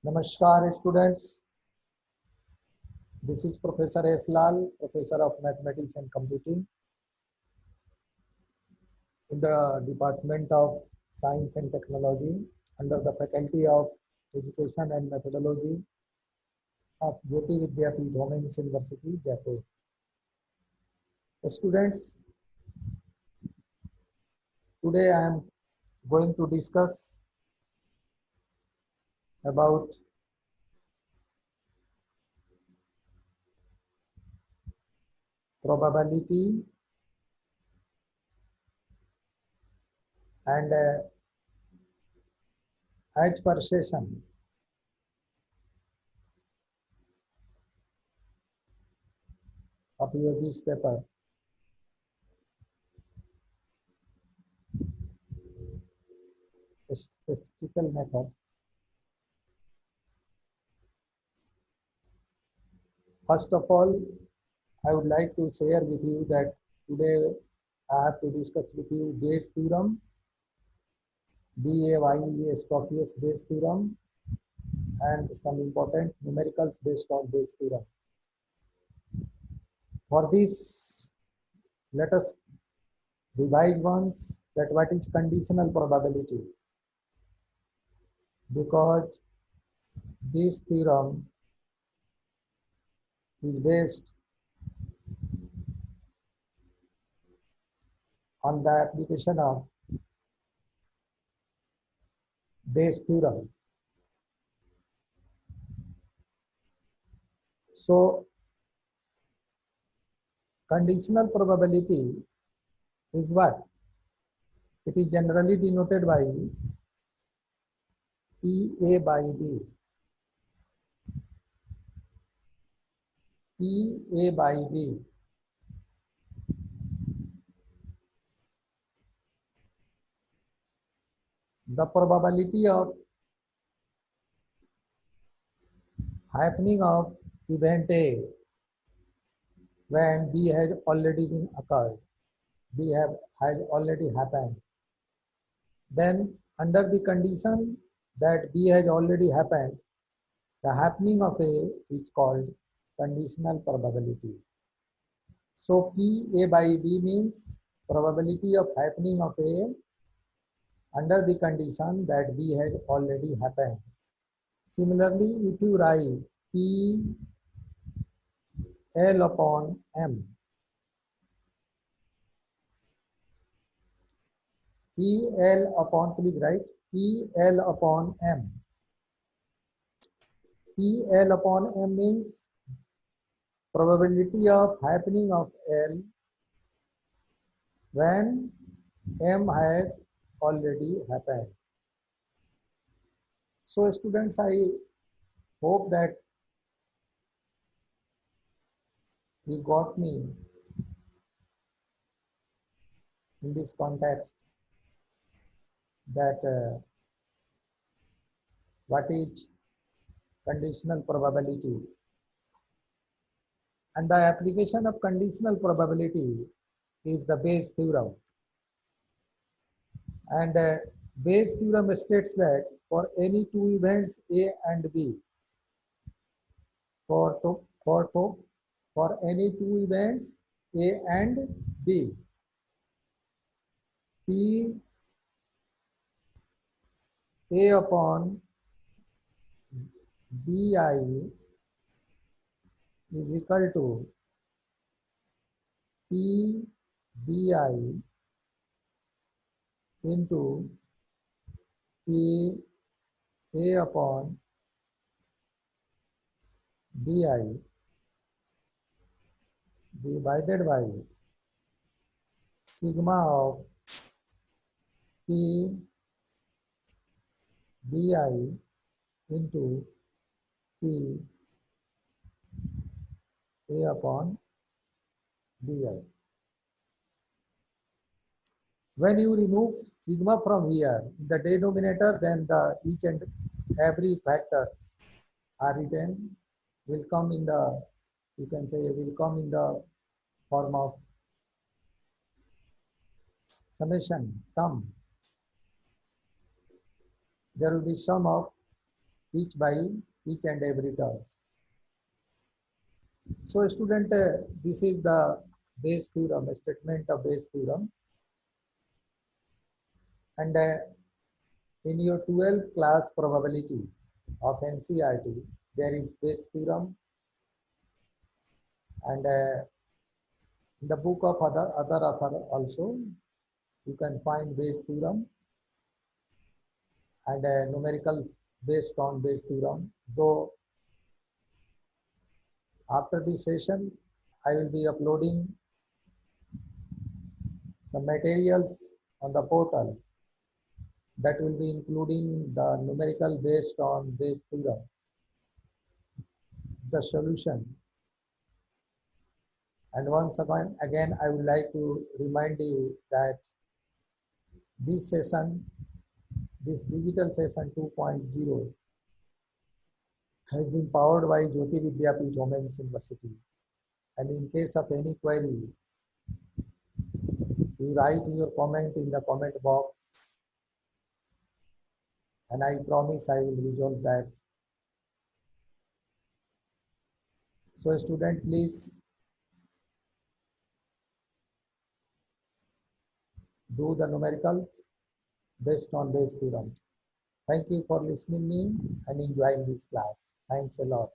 Namaskar students, this is Professor S. Lal, Professor of Mathematics and Computing in the Department of Science and Technology under the Faculty of Education and Methodology of Jyoti Vidyapeeth Women's University, Jaipur. Students, today I am going to discuss about probability and edge perception of your this paper. Statistical method. First of all, I would like to share with you that today I have to discuss with you Bayes theorem, BAYE Stokes Bayes theorem, and some important numericals based on Bayes theorem. For this, let us revise once that what is conditional probability, because this theorem is based on the application of Bayes theorem. So, conditional probability is what? It is generally denoted by PA by B. PA by B. The probability of happening of event A when B has already been occurred, has already happened. Then under the condition that B has already happened, the happening of A is called conditional probability. So PA by B means probability of happening of A under the condition that B has already happened. Similarly, if you write P L upon M, PL upon, please write PL upon M. PL upon M means probability of happening of L when M has already happened. So students, I hope that you got me in this context that what is conditional probability, and the application of conditional probability is the Bayes theorem. And Bayes theorem states that for any two events A and B, for any two events A and B, P A upon BI is equal to P BI into P A upon BI divided by sigma of P BI into P A upon BI. When you remove sigma from here in the denominator, then the each and every factors are written will come in the, you can say, will come in the form of summation, sum. There will be sum of each by each and every terms. So student, this is the Bayes theorem, a statement of Bayes theorem. And in your 12th class probability of NCERT, there is Bayes theorem, and in the book of other author also, you can find Bayes theorem and numericals based on Bayes theorem. Though after this session, I will be uploading some materials on the portal that will be including the numerical based on Bayes theorem, the solution. And once again, I would like to remind you that this session, this digital session 2.0 has been powered by Jyoti Vidyapeeth Women's University. And in case of any query, you write your comment in the comment box, and I promise I will resolve that. So student, please do the numericals based on Bayes theorem. Thank you for listening me and enjoying this class. Thanks a lot.